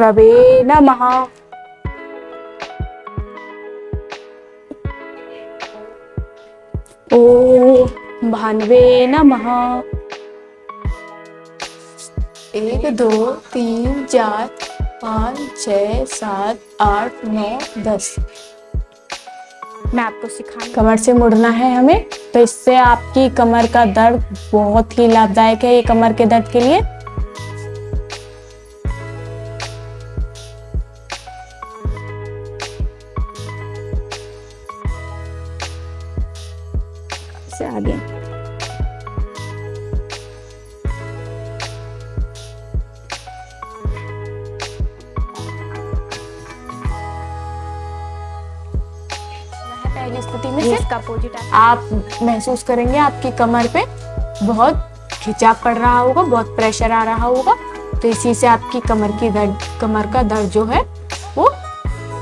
गुरवे नमः। ओम भानवे नमः। 1 2 3 4 5 6 7 8 9 10। मैं आपको सिखाऊंगी। कमर से मुड़ना है हमें, तो इससे आपकी कमर का दर्द बहुत ही लाभदायक है। ये कमर के दर्द के लिए से आगे पहली स्थिति में से आप महसूस करेंगे आपकी कमर पे बहुत खिंचाव पड़ रहा होगा, बहुत प्रेशर आ रहा होगा। तो इसी से आपकी कमर का दर्द जो है वो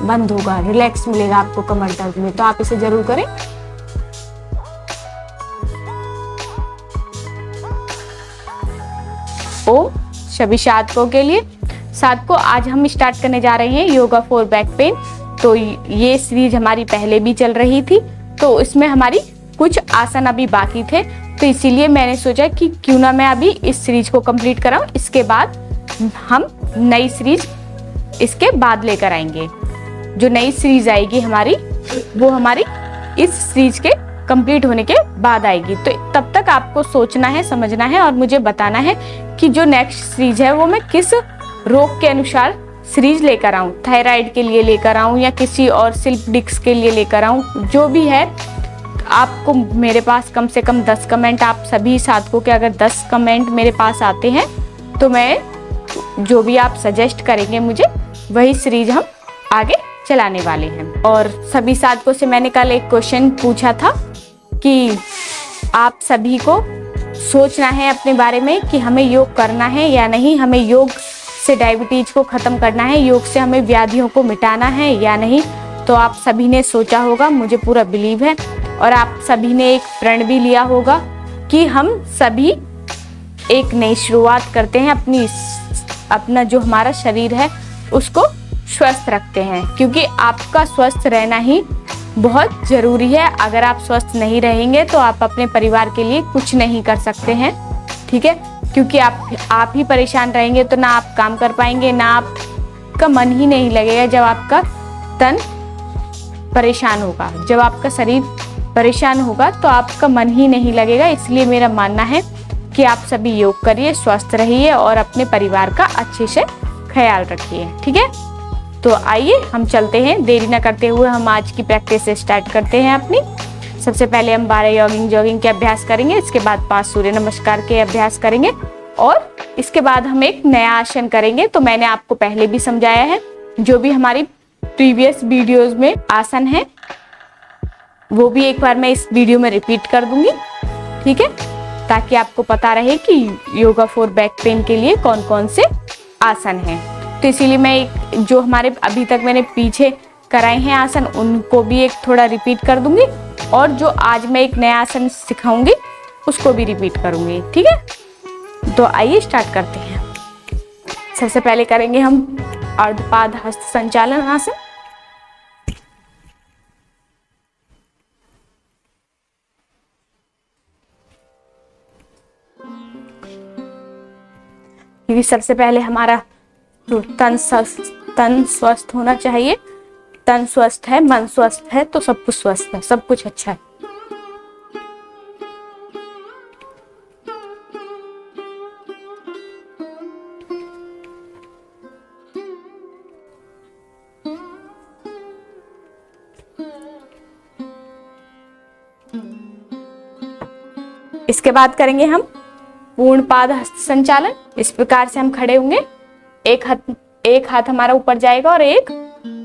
बंद होगा, रिलैक्स मिलेगा आपको कमर दर्द में। तो आप इसे जरूर करें। ओम सभी साधकों के लिए। साधकों, आज हम स्टार्ट करने जा रहे हैं योगा फॉर बैक पेन। तो ये सीरीज हमारी पहले भी चल रही थी, तो इसमें हमारी कुछ आसन अभी बाकी थे, तो इसीलिए मैंने सोचा कि क्यों ना मैं अभी इस सीरीज को कंप्लीट कराऊं। इसके बाद हम नई सीरीज इसके बाद लेकर आएंगे। जो नई सीरीज आएगी हमारी, वो हमारी इस सीरीज के कंप्लीट होने के बाद आएगी। तो तब तक आपको सोचना है, समझना है और मुझे बताना है कि जो नेक्स्ट सीरीज है वो मैं किस रोग के अनुसार सीरीज लेकर आऊं। थायराइड के लिए लेकर आऊं या किसी और स्लिप डिस्क के लिए लेकर आऊं, जो भी है। आपको मेरे पास कम से कम 10 कमेंट, आप सभी साधकों के अगर 10 कमेंट मेरे पास आते हैं तो मैं जो भी आप सजेस्ट करेंगे मुझे, वही सीरीज हम आगे चलाने वाले हैं। और सभी साधकों से मैंने कल एक क्वेश्चन पूछा था कि आप सभी को सोचना है अपने बारे में कि हमें योग करना है या नहीं, हमें योग से डायबिटीज को खत्म करना है, योग से हमें व्याधियों को मिटाना है या नहीं। तो आप सभी ने सोचा होगा, मुझे पूरा बिलीव है। और आप सभी ने एक प्रण भी लिया होगा कि हम सभी एक नई शुरुआत करते हैं, अपना जो हमारा शरीर है उसको स्वस्थ रखते हैं, क्योंकि आपका स्वस्थ रहना ही बहुत जरूरी है। अगर आप स्वस्थ नहीं रहेंगे तो आप अपने परिवार के लिए कुछ नहीं कर सकते हैं, ठीक है। क्योंकि आप ही परेशान रहेंगे तो ना आप काम कर पाएंगे, ना आपका मन ही नहीं लगेगा। जब आपका तन परेशान होगा, जब आपका शरीर परेशान होगा तो आपका मन ही नहीं लगेगा। इसलिए मेरा मानना है कि आप सभी योग करिए, स्वस्थ रहिए और अपने परिवार का अच्छे से ख्याल रखिए, ठीक है। तो आइए हम चलते हैं, देरी ना करते हुए हम आज की प्रैक्टिस स्टार्ट करते हैं अपनी। सबसे पहले हम 12 जॉगिंग के अभ्यास करेंगे, इसके बाद 5 सूर्य नमस्कार के अभ्यास करेंगे और इसके बाद हम एक नया आसन करेंगे। तो मैंने आपको पहले भी समझाया है, जो भी हमारी प्रीवियस वीडियोस में आसन है वो भी एक बार मैं इस वीडियो में रिपीट कर दूंगी, ठीक है, ताकि आपको पता रहे कि योगा फॉर बैक पेन के लिए कौन कौन से आसन हैं। तो इसीलिए मैं जो हमारे अभी तक मैंने पीछे कराए हैं आसन, उनको भी एक थोड़ा रिपीट कर दूंगी और जो आज मैं एक नया आसन सिखाऊंगी उसको भी रिपीट करूंगी, ठीक है। तो आइए स्टार्ट करते हैं। सबसे पहले करेंगे हम अर्धपाद हस्त संचालन आसन। क्योंकि सबसे पहले हमारा तन स्वस्थ होना चाहिए। तन स्वस्थ है, मन स्वस्थ है तो सब कुछ स्वस्थ है, सब कुछ अच्छा है। इसके बाद करेंगे हम पूर्ण पाद हस्त संचालन। इस प्रकार से हम खड़े होंगे, एक हाथ हमारा ऊपर जाएगा और एक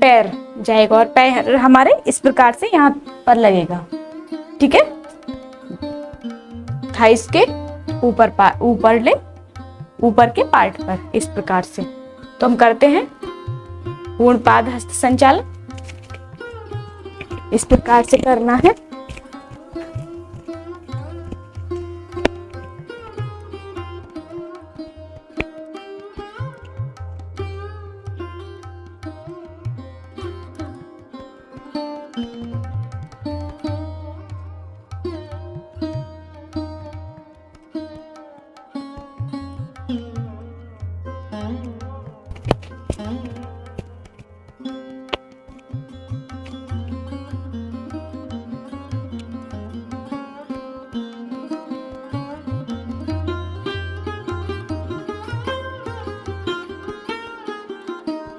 पैर जाएगा और पैर हमारे इस प्रकार से यहाँ पर लगेगा, ठीक है। थाइस के ऊपर ले, ऊपर के पार्ट पर इस प्रकार से। तो हम करते हैं पूर्ण पाद हस्त संचालन, इस प्रकार से करना है।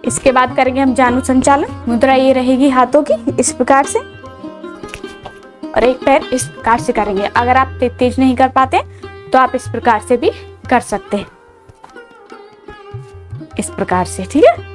इसके बाद करेंगे हम जानु संचालन। मुद्रा ये रहेगी हाथों की इस प्रकार से, और एक पैर इस प्रकार से करेंगे। अगर आप तेज नहीं कर पाते तो आप इस प्रकार से भी कर सकते हैं, इस प्रकार से, ठीक है।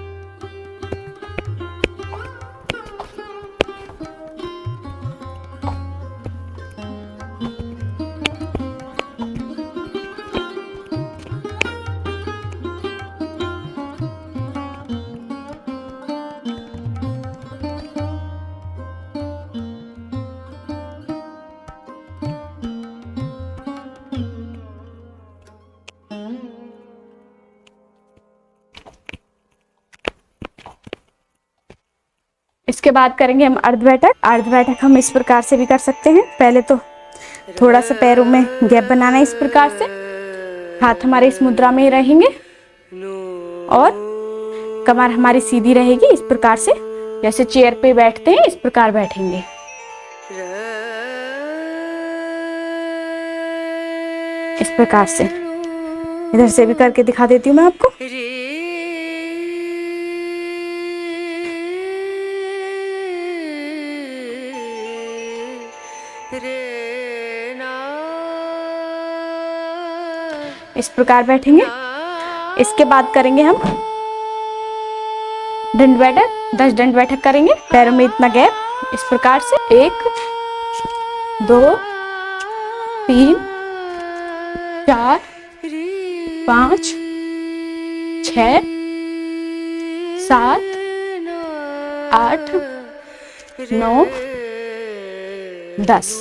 इसके बाद करेंगे हम अर्ध बैठक। अर्ध बैठक हम इस प्रकार से भी कर सकते हैं। पहले तो थोड़ा सा पैरों में गैप बनाना है इस प्रकार से, हाथ हमारे इस मुद्रा में ही रहेंगे और कमर हमारी सीधी रहेगी इस प्रकार से, जैसे चेयर पे बैठते हैं इस प्रकार बैठेंगे। इस प्रकार से इधर से भी करके दिखा देती हूँ मैं आपको। इस प्रकार बैठेंगे। इसके बाद करेंगे हम दंड बैठक। 10 दंड बैठक करेंगे। पैरों में इतना गैप इस प्रकार से, 1 2 3 4 5 6 7 8 9 10।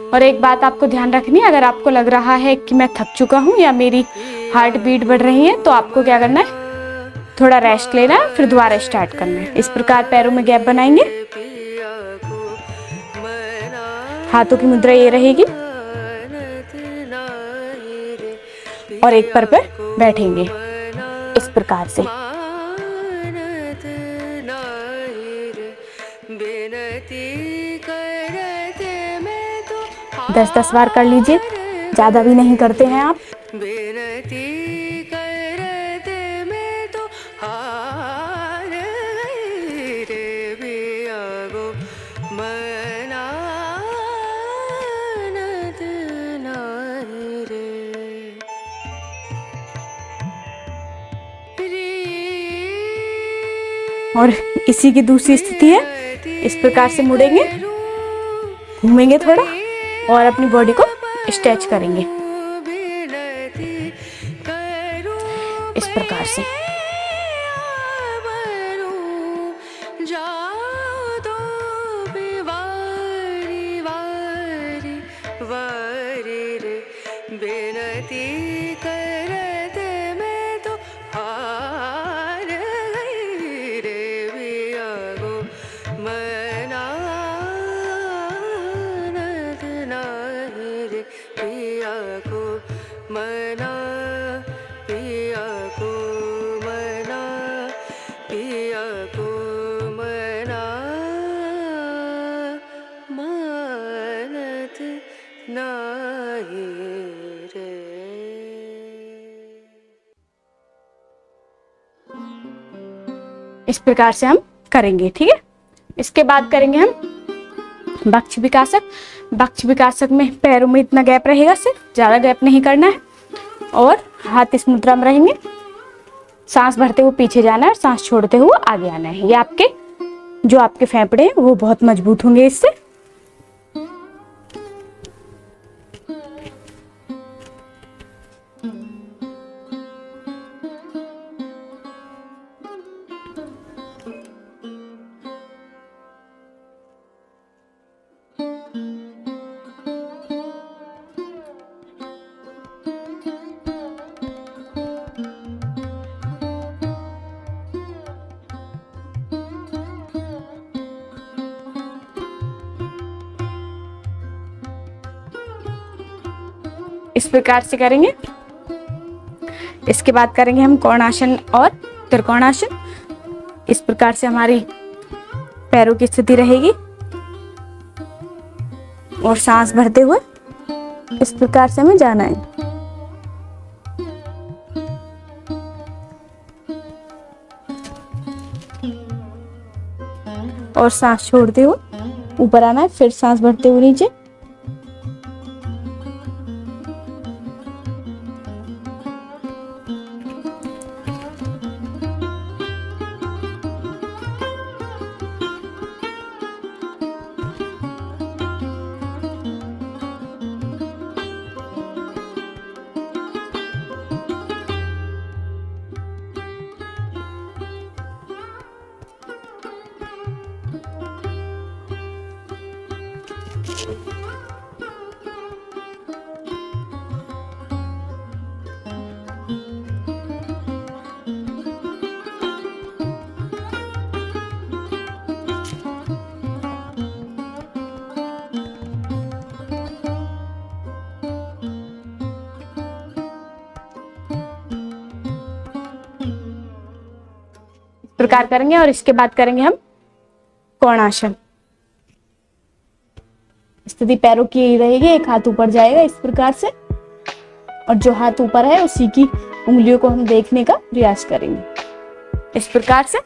और एक बात आपको ध्यान रखनी है, अगर आपको लग रहा है कि मैं थक चुका हूँ या मेरी हार्ट बीट बढ़ रही है तो आपको क्या करना है, थोड़ा रेस्ट लेना है, फिर दोबारा स्टार्ट करना है। इस प्रकार पैरों में गैप बनाएंगे। हाथों की मुद्रा ये रहेगी और एक पैर पर बैठेंगे इस प्रकार से। 10-10 बार कर लीजिए, ज्यादा भी नहीं करते हैं आप। और इसी की दूसरी स्थिति है, इस प्रकार से मुड़ेंगे, घूमेंगे थोड़ा और अपनी बॉडी को स्ट्रेच करेंगे इस प्रकार से। इस प्रकार से हम करेंगे, ठीक है। इसके बाद करेंगे हम बक्ष विकासक। बक्ष विकासक में पैरों में इतना गैप रहेगा, सिर्फ ज्यादा गैप नहीं करना है, और हाथ इस मुद्रा में रहेंगे। सांस भरते हुए पीछे जाना है और सांस छोड़ते हुए आगे आना है। ये आपके जो आपके फेफड़े हैं वो बहुत मजबूत होंगे इससे। इस प्रकार से करेंगे। इसके बाद करेंगे हम कोणासन और त्रिकोणासन। इस प्रकार से हमारी पैरों की स्थिति रहेगी और सांस भरते हुए इस प्रकार से हमें जाना है। और सांस छोड़ते हुए ऊपर आना है, फिर सांस भरते हुए नीचे। प्रकार करेंगे और इसके बाद करेंगे हम कोणासन। स्थिति पैरों की यही रहेगी, एक हाथ ऊपर जाएगा इस प्रकार से और जो हाथ ऊपर है उसी की उंगलियों को हम देखने का प्रयास करेंगे इस प्रकार से।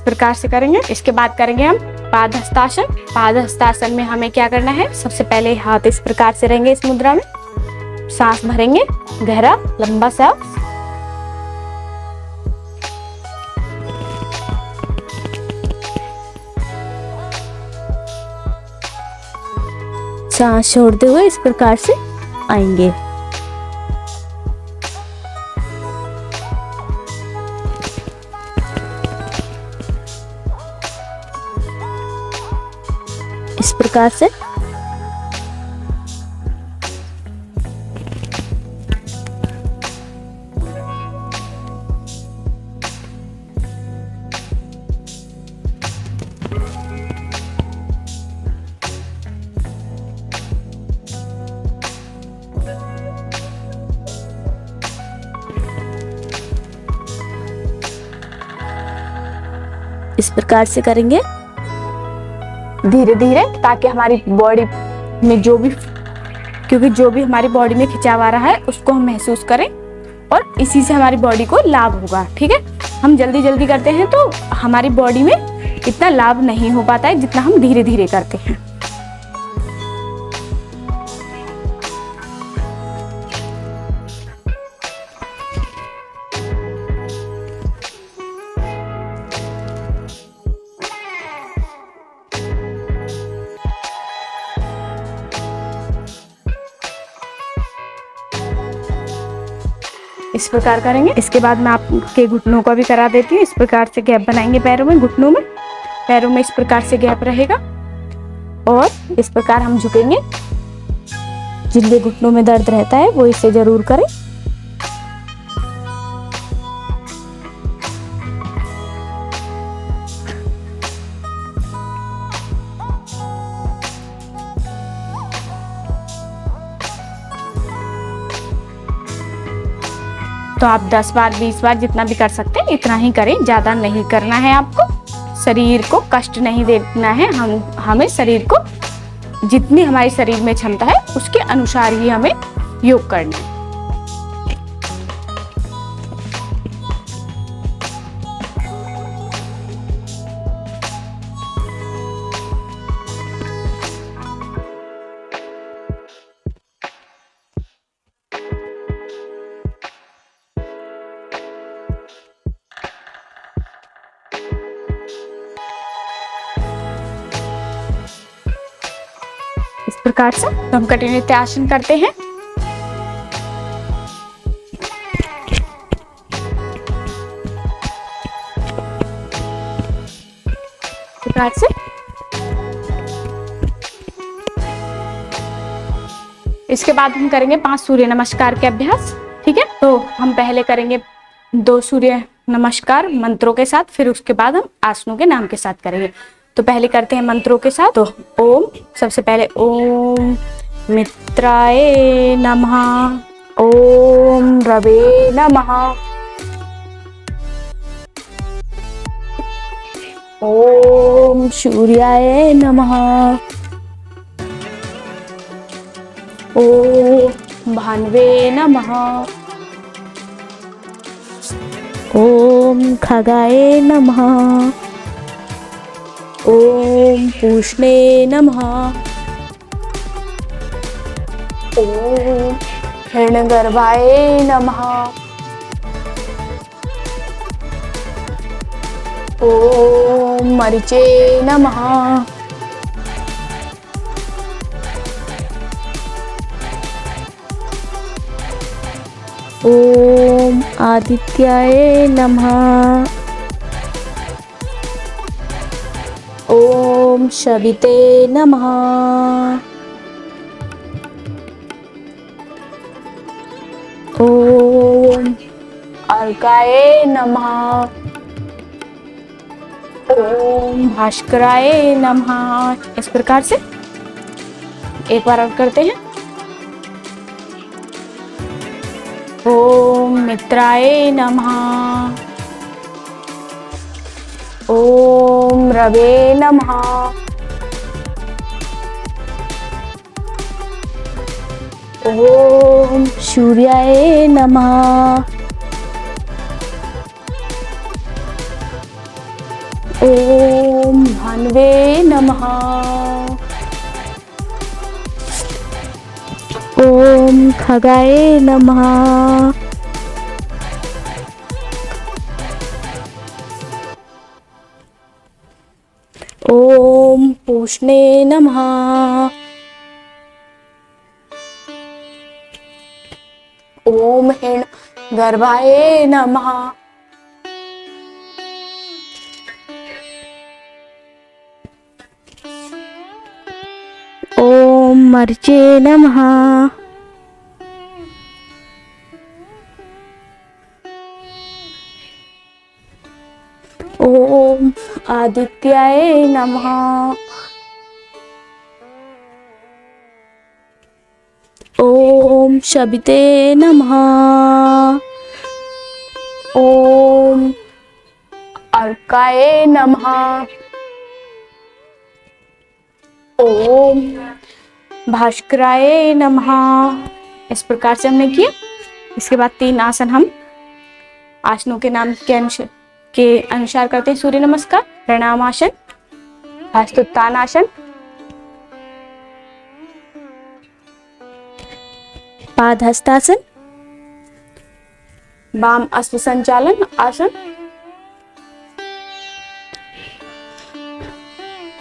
प्रकार से करेंगे। इसके बाद करेंगे हम पाद हस्तासन। पाद हस्तासन में हमें क्या करना है, सबसे पहले हाथ इस प्रकार से रहेंगे इस मुद्रा में, सांस भरेंगे गहरा लंबा सांस, सांस छोड़ते हुए इस प्रकार से आएंगे। इस प्रकार से करेंगे धीरे धीरे, ताकि हमारी बॉडी में क्योंकि जो भी हमारी बॉडी में खिंचाव आ रहा है उसको हम महसूस करें और इसी से हमारी बॉडी को लाभ होगा। ठीक है, हम जल्दी जल्दी करते हैं तो हमारी बॉडी में इतना लाभ नहीं हो पाता है जितना हम धीरे धीरे करते हैं। इस प्रकार करेंगे। इसके बाद मैं आपके घुटनों को भी करा देती हूँ। इस प्रकार से गैप बनाएंगे पैरों में, घुटनों में, पैरों में इस प्रकार से गैप रहेगा और इस प्रकार हम झुकेंगे। जिनके घुटनों में दर्द रहता है वो इसे जरूर करें। तो आप 10 बार 20 बार जितना भी कर सकते हैं इतना ही करें, ज्यादा नहीं करना है। आपको शरीर को कष्ट नहीं देना है, हमें शरीर को जितनी हमारे शरीर में क्षमता है उसके अनुसार ही हमें योग करना है। इस प्रकार से तो हम कटिन्यू आसन करते हैं। प्रकार से। इसके बाद हम करेंगे 5 सूर्य नमस्कार के अभ्यास। ठीक है, तो हम पहले करेंगे 2 सूर्य नमस्कार मंत्रों के साथ, फिर उसके बाद हम आसनों के नाम के साथ करेंगे। तो पहले करते हैं मंत्रों के साथ। तो ओम, सबसे पहले ओम मित्राय नमः, ओम रवे नमः, ओम सूर्याय नमः, ओम भान्वे नमः, ओम खगाय नमः, ओम पूष्णे नमः, ओम हिरण्यगर्भाय नमः, ओम मरीचे नमः, ओम आदित्याय नमः, ओम शविते नमः, ओम अर्काय नमः, ओम भास्कराय नमः। इस प्रकार से एक बार और करते हैं। ओम मित्राय नमः, ओम रवे नमः, ओम सूर्याय नमः, ओम भान्वे नमः, ओम खगाय नमः, ओम पूष्णे नमः, ओम हिरण्यगर्भाय नमः, ओम मरीचे नमः, ओम आदित्याय नमः, ओम शबिते नमः, ओम अर्काय नमः, ओम भास्कराय नमः। इस प्रकार से हमने किया। इसके बाद 3 आसन हम आसनों के नाम के अनुसार करते हैं। सूर्य नमस्कार, प्रणामासन, हस्तोत्थानासन, पादहस्तासन, वाम अश्व संचालन आसन,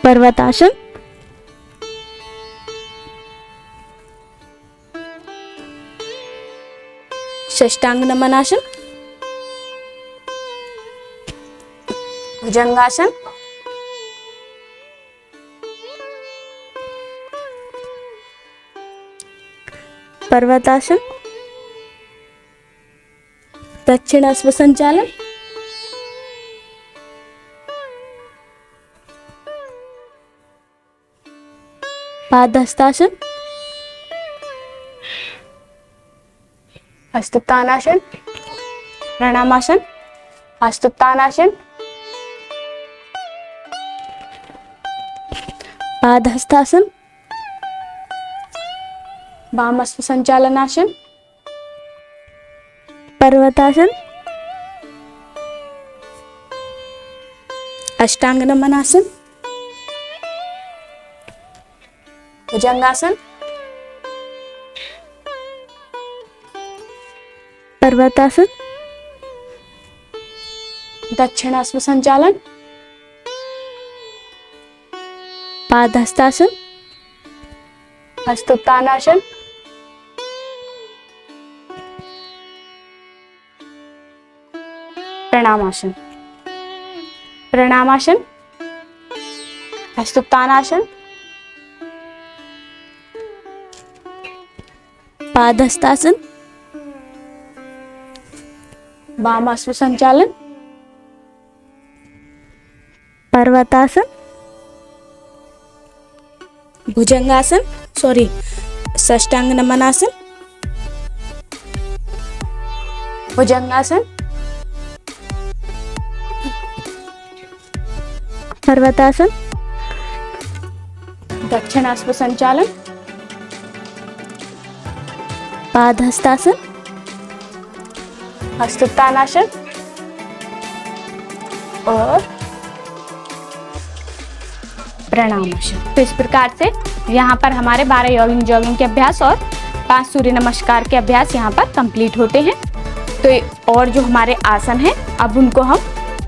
पर्वतासन, षष्टांग नमनासन, भुजंगासन, पर्वतासन, दक्षिण अश्व संचालन, पादहस्तासन, हस्तोत्थानासन, प्रणामासन, हस्तोत्थानासन, पादहस्तासन, वाम अश्व संचालनासन, पर्वतासन, अष्टांग नमनासन, भुजंगासन, पर्वतासन, दक्षिणाश्व संचालन, पादहस्तासन, हस्तोत्थानासन, प्रणामासन। प्रणामासन, हस्तोत्तानासन, पादहस्तासन, वाम अश्व संचालन, पर्वतासन, भुजंगासन, साष्टांग नमनासन, भुजंगासन, पर्वतासन, दक्षिणाश्व संचालन, पादहस्तासन, हस्तोत्तानासन और प्रणामासन। तो इस प्रकार से यहाँ पर हमारे 12 जॉगिंग के अभ्यास और 5 सूर्य नमस्कार के अभ्यास यहाँ पर कंप्लीट होते हैं। तो और जो हमारे आसन हैं, अब उनको हम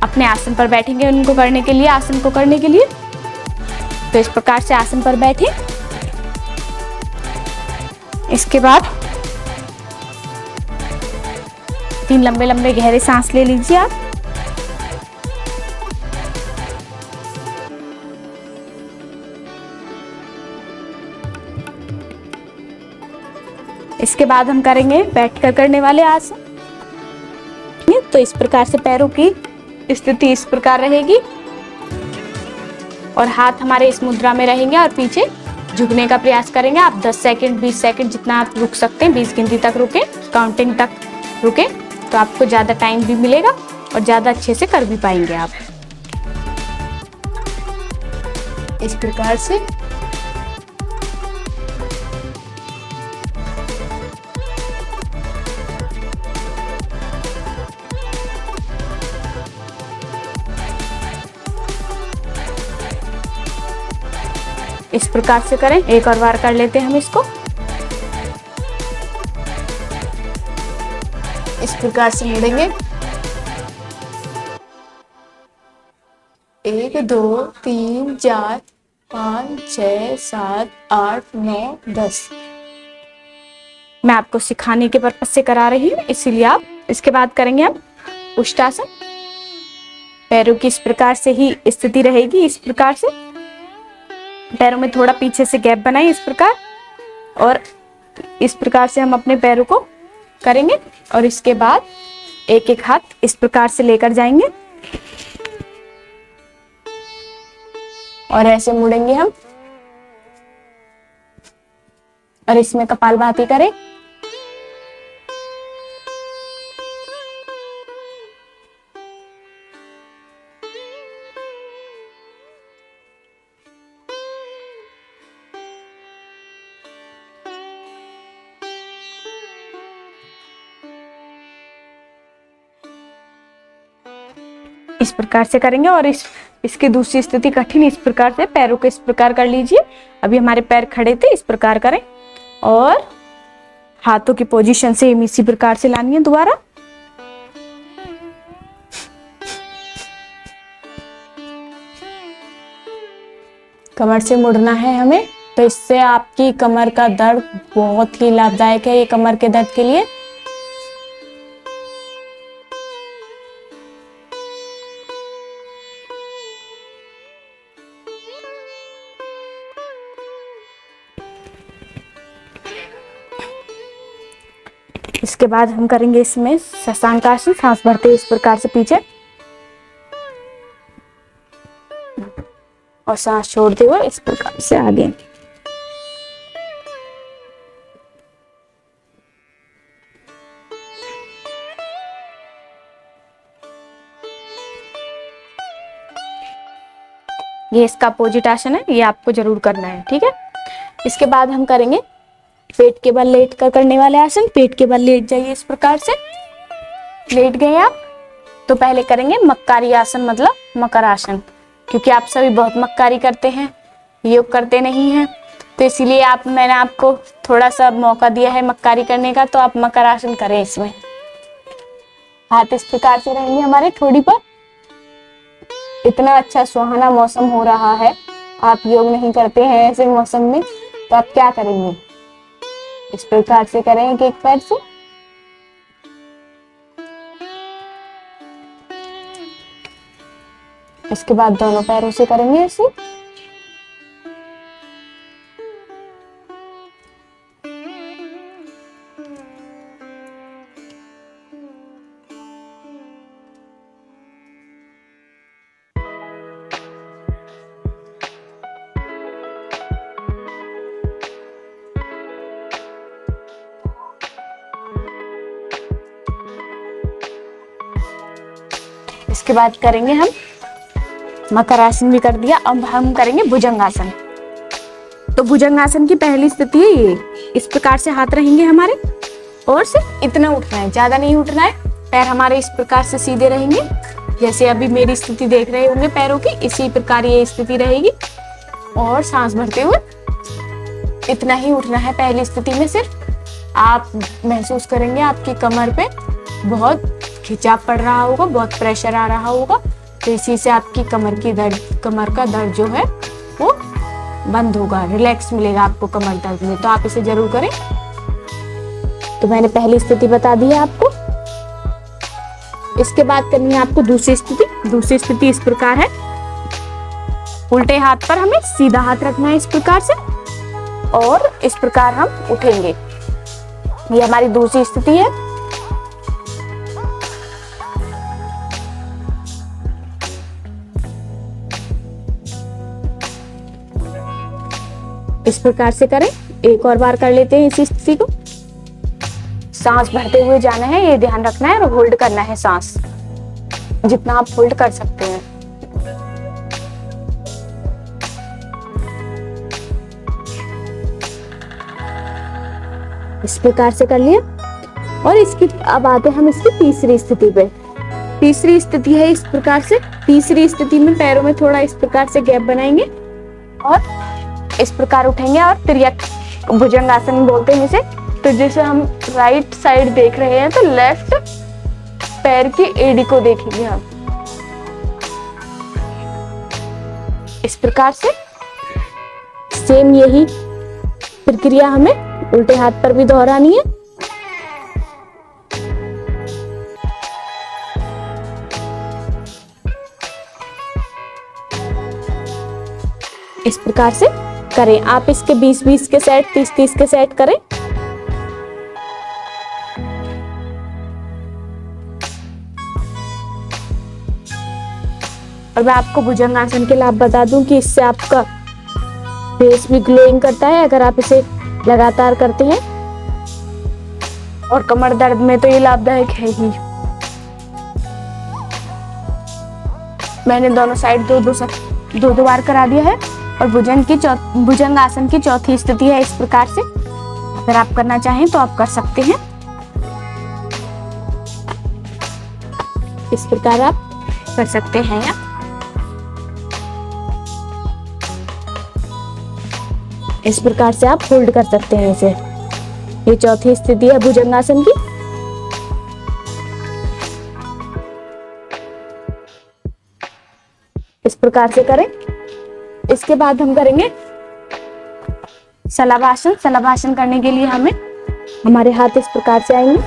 अपने आसन पर बैठेंगे। उनको करने के लिए, आसन को करने के लिए तो इस प्रकार से आसन पर बैठे। इसके बाद 3 लंबे लंबे गहरे सांस ले लीजिए आप। इसके बाद हम करेंगे बैठकर करने वाले आसन। तो इस प्रकार से पैरों की स्थिति इस प्रकार रहेगी और हाथ हमारे इस मुद्रा में रहेंगे और पीछे झुकने का प्रयास करेंगे। आप 10 सेकंड 20 सेकंड जितना आप रुक सकते हैं, 20 गिनती तक रुके, काउंटिंग तक रुके, तो आपको ज़्यादा टाइम भी मिलेगा और ज़्यादा अच्छे से कर भी पाएंगे आप। इस प्रकार से इस प्रकार से करें। एक और बार कर लेते हैं हम इसको। इस प्रकार से मुड़ेंगे। 1 2 3 4 5 6 7 8 9 10। मैं आपको सिखाने के पर्पज से करा रही हूँ, इसीलिए आप इसके बाद करेंगे हम उष्टासन। पैरों की इस प्रकार से ही स्थिति रहेगी। इस प्रकार से पैरों में थोड़ा पीछे से गैप बनाएं इस प्रकार, और इस प्रकार से हम अपने पैरों को करेंगे और इसके बाद एक एक हाथ इस प्रकार से लेकर जाएंगे और ऐसे मुड़ेंगे हम और इसमें कपालभाति करें। इस प्रकार से करेंगे और इसकी दूसरी स्थिति कठिन। इस प्रकार से पैरों को इस प्रकार कर लीजिए। अभी हमारे पैर खड़े थे, इस प्रकार करें और हाथों की पोजीशन से इसी प्रकार से लानी है दोबारा। कमर से मुड़ना है हमें, तो इससे आपकी कमर का दर्द बहुत ही लाभदायक है, ये कमर के दर्द के लिए। इसके बाद हम करेंगे इसमें शशांकासन, सांस भरते इस प्रकार से पीछे और सांस छोड़ते हुए इस प्रकार से आगे। ये इसका अपोजिट आसन है, ये आपको जरूर करना है, ठीक है। इसके बाद हम करेंगे पेट के बल लेट कर करने वाले आसन। पेट के बल लेट जाइए इस प्रकार से। लेट गए आप तो पहले करेंगे मक्कारी आसन, मतलब मकर आसन, क्योंकि आप सभी बहुत मक्कारी करते हैं, योग करते नहीं हैं, तो इसीलिए मैंने आपको थोड़ा सा मौका दिया है मक्कारी करने का, तो आप मकर आसन करें। इसमें हाथ इस प्रकार से रहेंगे हमारे ठोड़ी पर। इतना अच्छा सुहाना मौसम हो रहा है, आप योग नहीं करते हैं ऐसे मौसम में, तो आप क्या करेंगे? इस प्रकार से करें एक एक पैर से। इसके बाद दोनों पैरों से करेंगे ऐसे। इसके बाद करेंगे हम मकरासन भी कर दिया। अब हम करेंगे भुजंगासन। तो भुजंगासन की पहली स्थिति है ये, इस प्रकार से हाथ रहेंगे हमारे और सिर्फ इतना उठना है, ज्यादा नहीं उठना है। पैर हमारे इस प्रकार से सीधे रहेंगे, जैसे अभी मेरी स्थिति देख रहे होंगे पैरों की, इसी प्रकार ये स्थिति रहेगी। और सांस भरते हुए इतना ही उठना है पहली स्थिति में। सिर्फ आप महसूस करेंगे आपकी कमर पे बहुत खिंचाव पड़ रहा होगा, बहुत प्रेशर आ रहा होगा, तो इसी से आपकी कमर का दर्द जो है वो बंद होगा, रिलैक्स मिलेगा आपको कमर दर्द में। तो आप इसे जरूर करें। तो मैंने पहली स्थिति बता दी है आपको। इसके बाद करनी है आपको दूसरी स्थिति। दूसरी स्थिति इस प्रकार है, उल्टे हाथ पर हमें सीधा हाथ रखना है इस प्रकार से, और इस प्रकार हम उठेंगे। ये हमारी दूसरी स्थिति है। इस प्रकार से करें। एक और बार कर लेते हैं इसी स्थिति को। सांस भरते हुए जाना है, ये ध्यान रखना है, और होल्ड करना है सांस, जितना आप होल्ड कर सकते हैं। इस प्रकार से कर लिया। और इसकी अब आते हैं हम इसकी तीसरी स्थिति पे। तीसरी स्थिति है इस प्रकार से। तीसरी स्थिति में पैरों में थोड़ा इस प्रकार से गैप बनाएंगे और इस प्रकार उठेंगे, और तिर्यक भुजंगासन बोलते हैं इसे। तो जैसे हम राइट साइड देख रहे हैं, तो लेफ्ट पैर की एड़ी को देखेंगे हम इस प्रकार से। सेम यही प्रक्रिया हमें उल्टे हाथ पर भी दोहरानी है। इस प्रकार से करें। आप इसके 20-20 के सेट, 30-30 के सेट करें। और मैं आपको भुजंगासन के लाभ बता दूं कि इससे आपका फेस भी ग्लोइंग करता है अगर आप इसे लगातार करते हैं, और कमर दर्द में तो ये लाभदायक है ही। मैंने दोनों साइड दो बार करा दिया है। और भुजंगासन की चौथी स्थिति है इस प्रकार से। अगर आप करना चाहें तो आप कर सकते हैं। इस प्रकार आप कर सकते हैं। इस प्रकार से आप होल्ड कर सकते हैं इसे। ये चौथी स्थिति है भुजंगासन की। इस प्रकार से करें। इसके बाद हम करेंगे शलभासन। शलभासन करने के लिए हमारे हाथ इस प्रकार से आएंगे।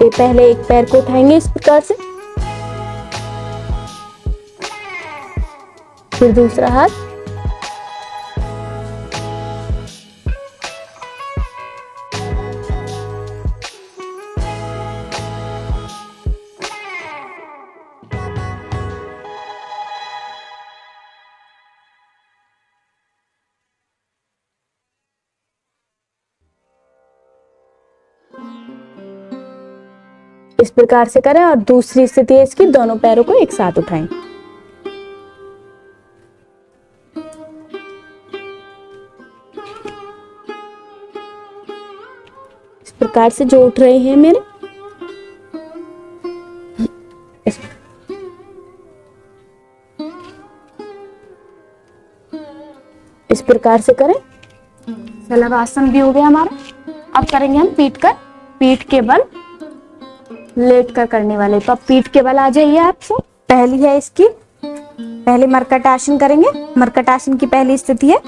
पहले एक पैर को उठाएंगे इस प्रकार से, फिर दूसरा हाथ, इस प्रकार से करें। और दूसरी स्थिति है इसकी, दोनों पैरों को एक साथ उठाएं। इस प्रकार से जो उठ रहे हैं मेरे, इस प्रकार से करें। शलभासन भी हो गया हमारा। अब करेंगे हम पीठ के बल लेट कर करने वाले। तो अब पीठ के बल आ जाइए आपसे। पहली है इसकी, पहले मरकट आसन करेंगे। मरकट आसन की पहली स्थिति है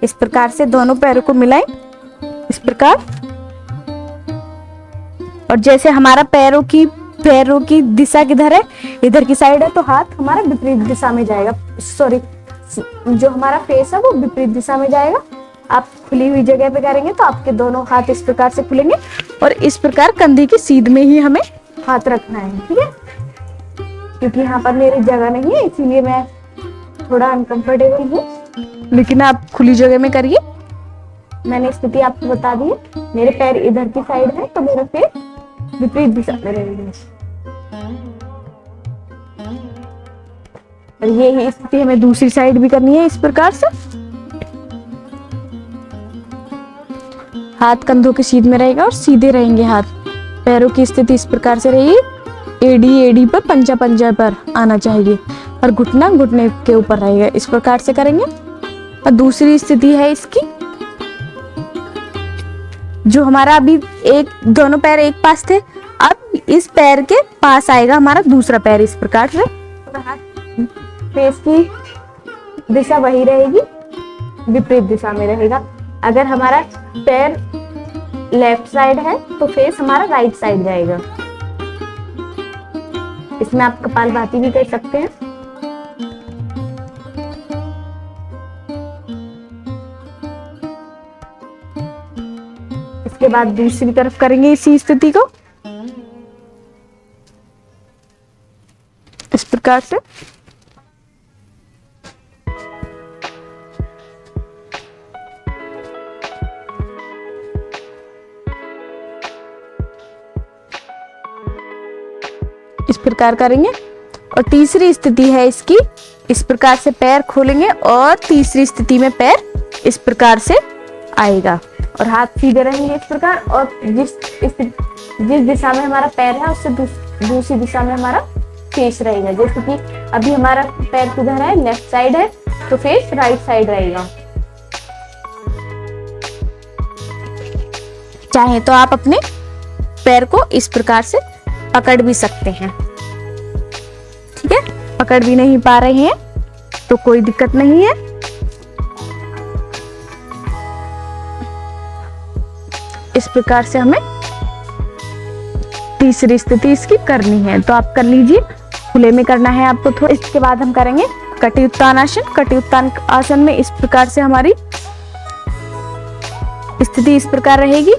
इस प्रकार से, दोनों पैरों को मिलाएं इस प्रकार। और जैसे हमारा पैरों की दिशा किधर है, इधर की साइड है, तो हाथ हमारा विपरीत दिशा में जाएगा। सॉरी, जो हमारा फेस है वो विपरीत दिशा में जाएगा। आप खुली हुई जगह पे करेंगे तो आपके दोनों हाथ इस प्रकार से खुलेंगे, और इस प्रकार कंधे की सीध में ही हमें हाथ रखना है, ठीक है। क्योंकि यहाँ पर मेरी जगह नहीं है, इसीलिए मैं थोड़ा अनकंफर्टेबल हूँ, लेकिन आप खुली जगह में करिए। मैंने स्थिति आपको बता दी है। मेरे पैर इधर की साइड है, तो मेरा फेस विपरीत दिशा में रहेगी। और ये ही स्थिति हमें दूसरी साइड भी करनी है इस प्रकार से। हाथ कंधों के सीध में रहेगा और सीधे रहेंगे हाथ। पैरों की स्थिति इस प्रकार से रहेगी, एडी पर, पंजा पंजा पर आना चाहिए और घुटना घुटने के ऊपर रहेगा। इस प्रकार से करेंगे। और दूसरी स्थिति है इसकी, जो हमारा अभी दोनों पैर एक पास थे, अब इस पैर के पास आएगा हमारा दूसरा पैर इस प्रकार से। फेस की दिशा वही रहेगी, विपरीत दिशा में रहेगा। अगर हमारा पैर लेफ्ट साइड है तो फेस हमारा राइट साइड जाएगा। इसमें आप कपालभाति भी कर सकते हैं। इसके बाद दूसरी तरफ करेंगे इसी स्थिति को इस प्रकार से। इस प्रकार करेंगे। और तीसरी स्थिति है इसकी, इस प्रकार से पैर खोलेंगे और तीसरी स्थिति में पैर इस प्रकार से आएगा और हाथ सीधे रहेंगे इस प्रकार। और जिस दिशा में हमारा पैर है उससे दूसरी दिशा में हमारा फेस रहेगा। जैसे कि अभी हमारा पैर किधर है, लेफ्ट साइड है, तो फेस राइट साइड रहेगा। चाहे तो आप अपने पैर को इस प्रकार से पकड़ भी सकते हैं। ठीक है, पकड़ भी नहीं पा रहे हैं तो कोई दिक्कत नहीं है। इस प्रकार से हमें तीसरी स्थिति इसकी करनी है, तो आप कर लीजिए। खुले में करना है आपको थोड़ा। इसके बाद हम करेंगे कटी उत्तान आसन। कटी उत्तान आसन में इस प्रकार से हमारी स्थिति इस प्रकार रहेगी।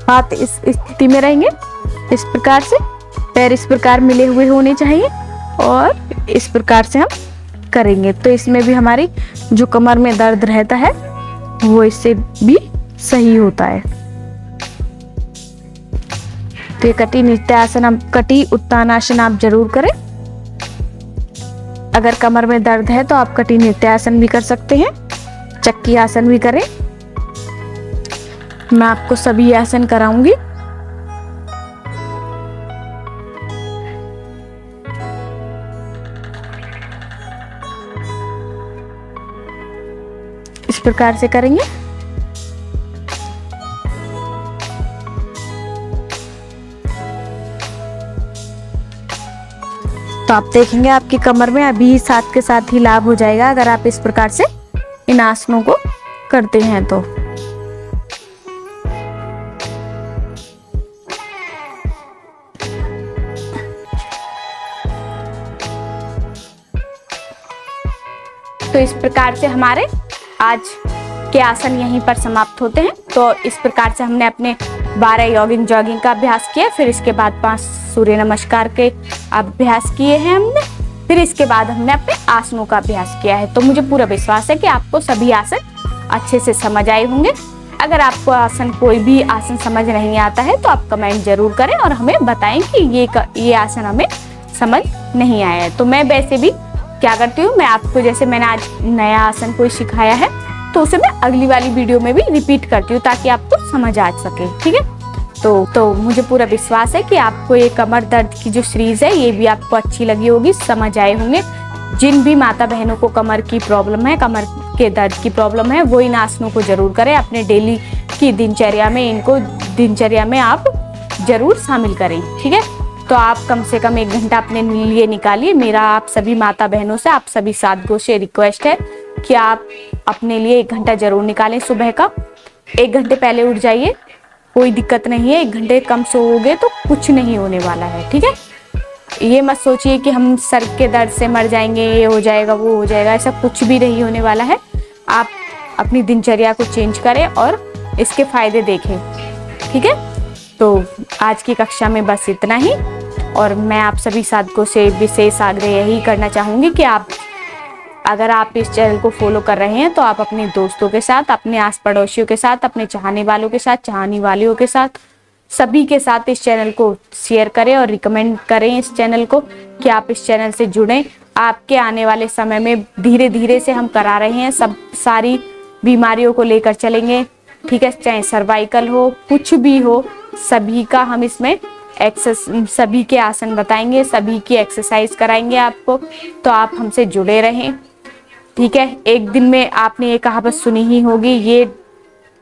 हाथ इस स्थिति में रहेंगे इस प्रकार से, पैर इस प्रकार मिले हुए होने चाहिए और इस प्रकार से हम करेंगे। तो इसमें भी हमारी जो कमर में दर्द रहता है वो इससे भी सही होता है। तो ये कटी नृत्यासन, कटी उत्तानासन आप जरूर करें। अगर कमर में दर्द है तो आप कटी नृत्यासन भी कर सकते हैं, चक्की आसन भी करें। मैं आपको सभी आसन कराऊंगी। इस प्रकार से करेंगे। तो आप देखेंगे आपकी कमर में अभी साथ के साथ ही लाभ हो जाएगा अगर आप इस प्रकार से इन आसनों को करते हैं तो। तो इस प्रकार से हमारे आज के आसन यहीं पर समाप्त होते हैं। तो इस प्रकार से हमने अपने 12 यॉगिंग जॉगिंग का अभ्यास किया, फिर इसके बाद 5 सूर्य नमस्कार के अभ्यास किए हैं हमने, फिर इसके बाद हमने अपने आसनों का अभ्यास किया है। तो मुझे पूरा विश्वास है कि आपको सभी आसन अच्छे से समझ आए होंगे। अगर आपको आसन कोई भी आसन समझ नहीं आता है तो आप कमेंट जरूर करें और हमें बताएं कि ये आसन हमें समझ नहीं आया है। तो मैं वैसे भी क्या करती हूँ, मैं आपको जैसे मैंने आज नया आसन कोई सिखाया है तो उसे मैं अगली वाली वीडियो में भी रिपीट करती हूँ ताकि आपको समझ आ सके। ठीक है, तो मुझे पूरा विश्वास है कि आपको ये कमर दर्द की जो सीरीज है ये भी आपको अच्छी लगी होगी, समझ आए होंगे। जिन भी माता बहनों को कमर की प्रॉब्लम है, कमर के दर्द की प्रॉब्लम है, वो इन आसनों को जरूर करें अपने डेली की दिनचर्या में। इनको दिनचर्या में आप जरूर शामिल करें। ठीक है, तो आप कम से कम 1 घंटा अपने लिए निकालिए। मेरा आप सभी माता बहनों से, आप सभी साधकों से रिक्वेस्ट है कि आप अपने लिए 1 घंटा जरूर निकालें। सुबह का 1 घंटे पहले उठ जाइए, कोई दिक्कत नहीं है। 1 घंटे कम सोओगे तो कुछ नहीं होने वाला है। ठीक है, ये मत सोचिए कि हम सर के दर्द से मर जाएंगे, ये हो जाएगा वो हो जाएगा, ऐसा कुछ भी नहीं होने वाला है। आप अपनी दिनचर्या को चेंज करें और इसके फायदे देखें। ठीक है, तो आज की कक्षा में बस इतना ही। और मैं आप सभी साधकों से विशेष आग्रह यही करना चाहूँगी कि अगर आप इस चैनल को फॉलो कर रहे हैं तो आप अपने दोस्तों के साथ, अपने आस पड़ोसियों के साथ, अपने चाहने वालों के साथ, चाहने वालियों के साथ सभी के साथ इस चैनल को शेयर करें और रिकमेंड करें इस चैनल को कि आप इस चैनल से जुड़ें। आपके आने वाले समय में धीरे धीरे से हम करा रहे हैं, सब सारी बीमारियों को लेकर चलेंगे, ठीक है, चाहे सर्वाइकल हो, कुछ भी हो, सभी का हम इसमें सभी के आसन बताएंगे, सभी की एक्सरसाइज कराएंगे आपको, तो आप हमसे जुड़े रहें, ठीक है। एक दिन में आपने ये कहावत सुनी ही होगी, ये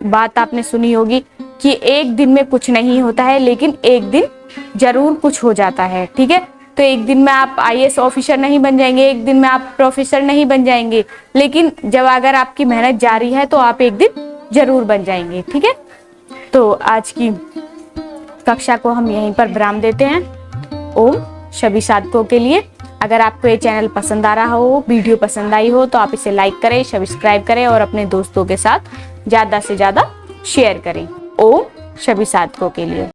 बात आपने सुनी होगी कि एक दिन में कुछ नहीं होता है, लेकिन एक दिन जरूर कुछ हो जाता है, ठीक है। तो एक दिन में आप IAS ऑफिसर नहीं बन जाएंगे, एक दिन में आप प्रोफेसर नहीं बन जाएंगे, लेकिन जब अगर आपकी मेहनत जारी है तो आप एक दिन जरूर बन जाएंगे, ठीक है। तो आज की कक्षा को हम यहीं पर विराम देते हैं। ओम। सभी साधकों के लिए अगर आपको ये चैनल पसंद आ रहा हो, वीडियो पसंद आई हो, तो आप इसे लाइक करें, सब्सक्राइब करें और अपने दोस्तों के साथ ज्यादा से ज्यादा शेयर करें। ओम। सभी साधकों के लिए।